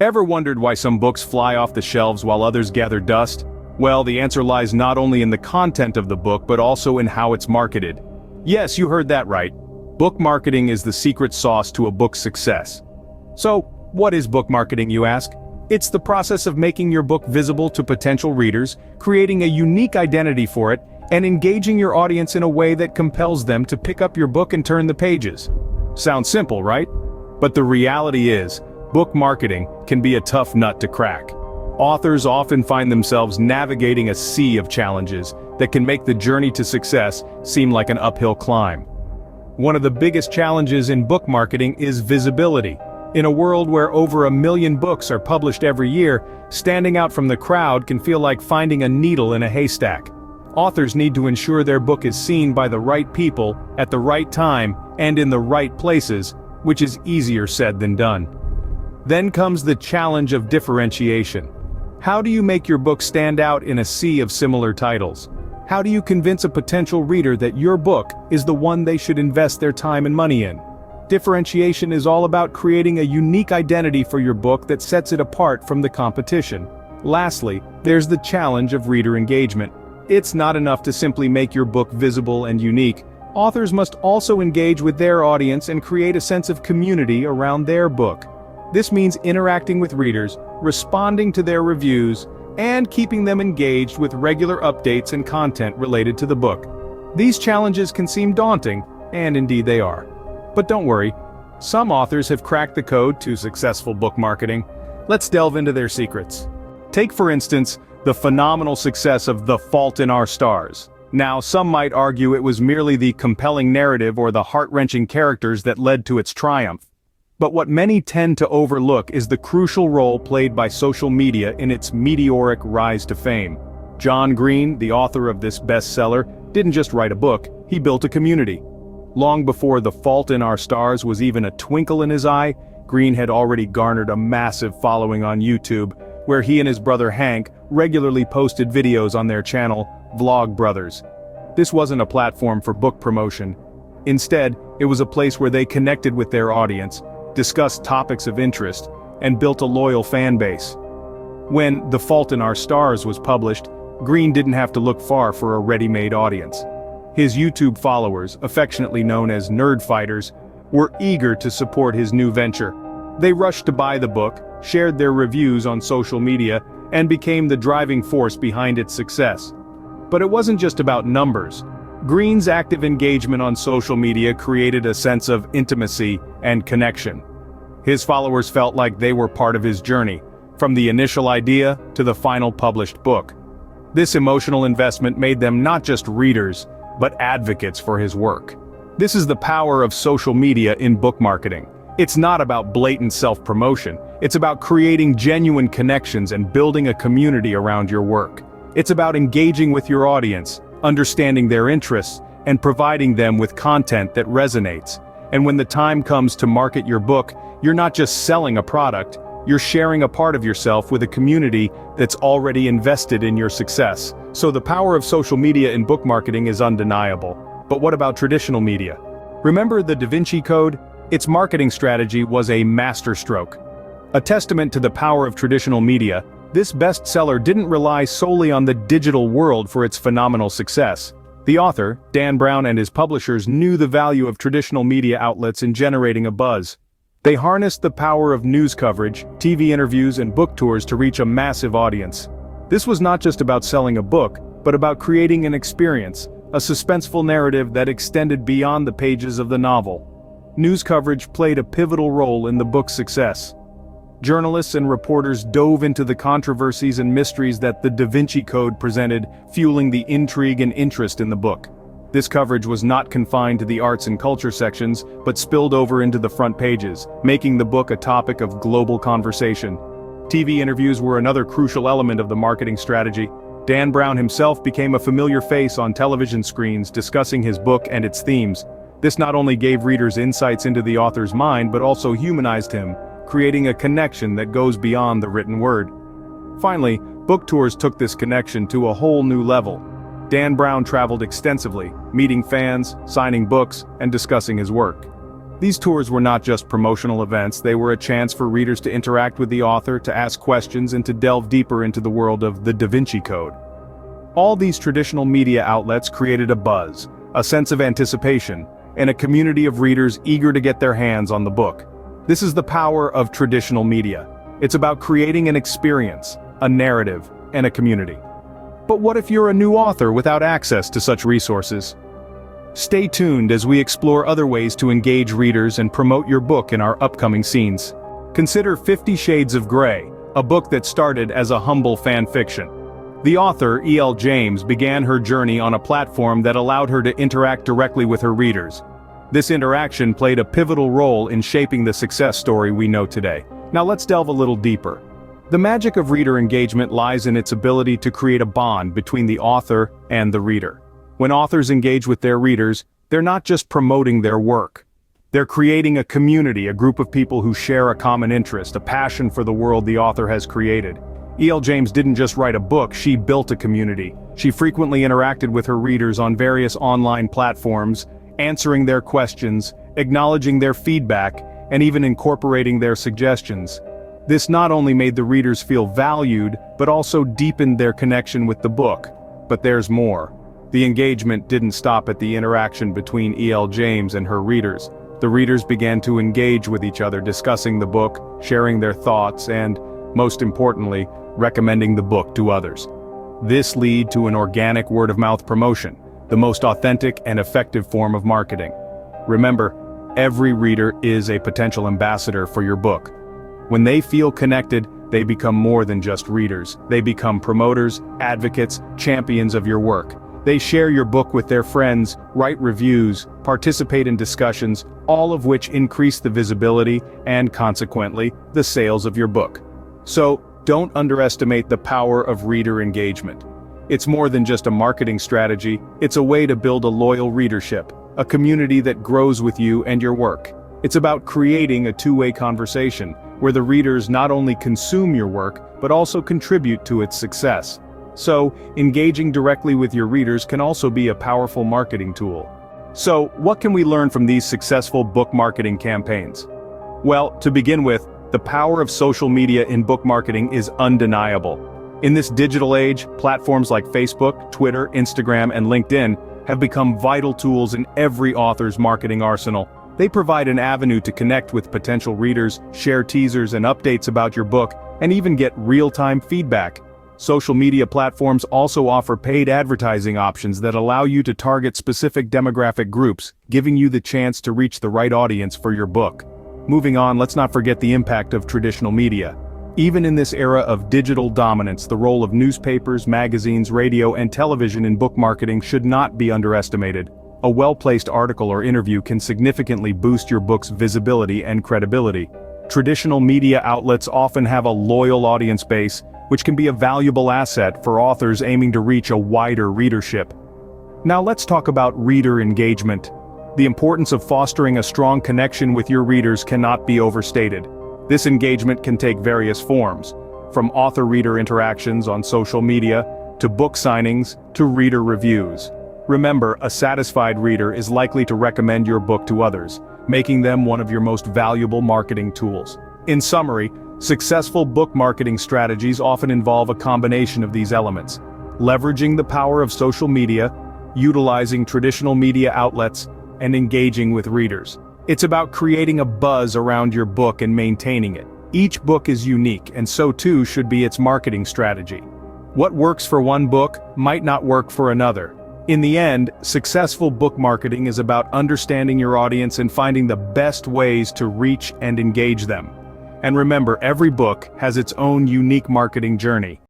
Ever wondered why some books fly off the shelves while others gather dust? Well, the answer lies not only in the content of the book but also in how it's marketed. Yes, you heard that right. Book marketing is the secret sauce to a book's success. So, what is book marketing, you ask? It's the process of making your book visible to potential readers, creating a unique identity for it, and engaging your audience in a way that compels them to pick up your book and turn the pages. Sounds simple, right? But the reality is, book marketing can be a tough nut to crack. Authors often find themselves navigating a sea of challenges that can make the journey to success seem like an uphill climb. One of the biggest challenges in book marketing is visibility. In a world where over 1 million books are published every year, standing out from the crowd can feel like finding a needle in a haystack. Authors need to ensure their book is seen by the right people, at the right time, and in the right places, which is easier said than done. Then comes the challenge of differentiation. How do you make your book stand out in a sea of similar titles? How do you convince a potential reader that your book is the one they should invest their time and money in? Differentiation is all about creating a unique identity for your book that sets it apart from the competition. Lastly, there's the challenge of reader engagement. It's not enough to simply make your book visible and unique. Authors must also engage with their audience and create a sense of community around their book. This means interacting with readers, responding to their reviews, and keeping them engaged with regular updates and content related to the book. These challenges can seem daunting, and indeed they are. But don't worry, some authors have cracked the code to successful book marketing. Let's delve into their secrets. Take, for instance, the phenomenal success of The Fault in Our Stars. Now, some might argue it was merely the compelling narrative or the heart-wrenching characters that led to its triumph. But what many tend to overlook is the crucial role played by social media in its meteoric rise to fame. John Green, the author of this bestseller, didn't just write a book, he built a community. Long before The Fault in Our Stars was even a twinkle in his eye, Green had already garnered a massive following on YouTube, where he and his brother Hank regularly posted videos on their channel, Vlog Brothers. This wasn't a platform for book promotion. Instead, it was a place where they connected with their audience, discussed topics of interest, and built a loyal fan base. When The Fault in Our Stars was published, Green didn't have to look far for a ready-made audience. His YouTube followers, affectionately known as nerd fighters, were eager to support his new venture. They rushed to buy the book, shared their reviews on social media, and became the driving force behind its success. But it wasn't just about numbers. Green's active engagement on social media created a sense of intimacy and connection. His followers felt like they were part of his journey, from the initial idea to the final published book. This emotional investment made them not just readers, but advocates for his work. This is the power of social media in book marketing. It's not about blatant self-promotion, it's about creating genuine connections and building a community around your work. It's about engaging with your audience, understanding their interests, and providing them with content that resonates. And when the time comes to market your book, you're not just selling a product, you're sharing a part of yourself with a community that's already invested in your success. So the power of social media in book marketing is undeniable. But what about traditional media? Remember the Da Vinci Code? Its marketing strategy was a masterstroke. A testament to the power of traditional media, this bestseller didn't rely solely on the digital world for its phenomenal success. The author, Dan Brown, and his publishers knew the value of traditional media outlets in generating a buzz. They harnessed the power of news coverage, TV interviews, and book tours to reach a massive audience. This was not just about selling a book, but about creating an experience, a suspenseful narrative that extended beyond the pages of the novel. News coverage played a pivotal role in the book's success. Journalists and reporters dove into the controversies and mysteries that the Da Vinci Code presented, fueling the intrigue and interest in the book. This coverage was not confined to the arts and culture sections, but spilled over into the front pages, making the book a topic of global conversation. TV interviews were another crucial element of the marketing strategy. Dan Brown himself became a familiar face on television screens discussing his book and its themes. This not only gave readers insights into the author's mind but also humanized him, creating a connection that goes beyond the written word. Finally, book tours took this connection to a whole new level. Dan Brown traveled extensively, meeting fans, signing books, and discussing his work. These tours were not just promotional events, they were a chance for readers to interact with the author, to ask questions, and to delve deeper into the world of the Da Vinci Code. All these traditional media outlets created a buzz, a sense of anticipation, and a community of readers eager to get their hands on the book. This is the power of traditional media. It's about creating an experience, a narrative, and a community. But what if you're a new author without access to such resources? Stay tuned as we explore other ways to engage readers and promote your book in our upcoming scenes. Consider 50 Shades of Grey, a book that started as a humble fan fiction. The author, E.L. James, began her journey on a platform that allowed her to interact directly with her readers. This interaction played a pivotal role in shaping the success story we know today. Now let's delve a little deeper. The magic of reader engagement lies in its ability to create a bond between the author and the reader. When authors engage with their readers, they're not just promoting their work. They're creating a community, a group of people who share a common interest, a passion for the world the author has created. E.L. James didn't just write a book, she built a community. She frequently interacted with her readers on various online platforms, answering their questions, acknowledging their feedback, and even incorporating their suggestions. This not only made the readers feel valued, but also deepened their connection with the book. But there's more. The engagement didn't stop at the interaction between E.L. James and her readers. The readers began to engage with each other, discussing the book, sharing their thoughts, and, most importantly, recommending the book to others. This led to an organic word-of-mouth promotion, the most authentic and effective form of marketing. Remember, every reader is a potential ambassador for your book. When they feel connected, they become more than just readers. They become promoters, advocates, champions of your work. They share your book with their friends, write reviews, participate in discussions, all of which increase the visibility and, consequently, the sales of your book. So, don't underestimate the power of reader engagement. It's more than just a marketing strategy, it's a way to build a loyal readership, a community that grows with you and your work. It's about creating a two-way conversation, where the readers not only consume your work, but also contribute to its success. So, engaging directly with your readers can also be a powerful marketing tool. So, what can we learn from these successful book marketing campaigns? Well, to begin with, the power of social media in book marketing is undeniable. In this digital age, platforms like Facebook, Twitter, Instagram, and LinkedIn have become vital tools in every author's marketing arsenal. They provide an avenue to connect with potential readers, share teasers and updates about your book, and even get real-time feedback. Social media platforms also offer paid advertising options that allow you to target specific demographic groups, giving you the chance to reach the right audience for your book. Moving on, let's not forget the impact of traditional media. Even in this era of digital dominance, the role of newspapers, magazines, radio, and television in book marketing should not be underestimated. A well-placed article or interview can significantly boost your book's visibility and credibility. Traditional media outlets often have a loyal audience base, which can be a valuable asset for authors aiming to reach a wider readership. Now let's talk about reader engagement. The importance of fostering a strong connection with your readers cannot be overstated. This engagement can take various forms, from author-reader interactions on social media, to book signings, to reader reviews. Remember, a satisfied reader is likely to recommend your book to others, making them one of your most valuable marketing tools. In summary, successful book marketing strategies often involve a combination of these elements: leveraging the power of social media, utilizing traditional media outlets, and engaging with readers. It's about creating a buzz around your book and maintaining it. Each book is unique, and so too should be its marketing strategy. What works for one book might not work for another. In the end, successful book marketing is about understanding your audience and finding the best ways to reach and engage them. And remember, every book has its own unique marketing journey.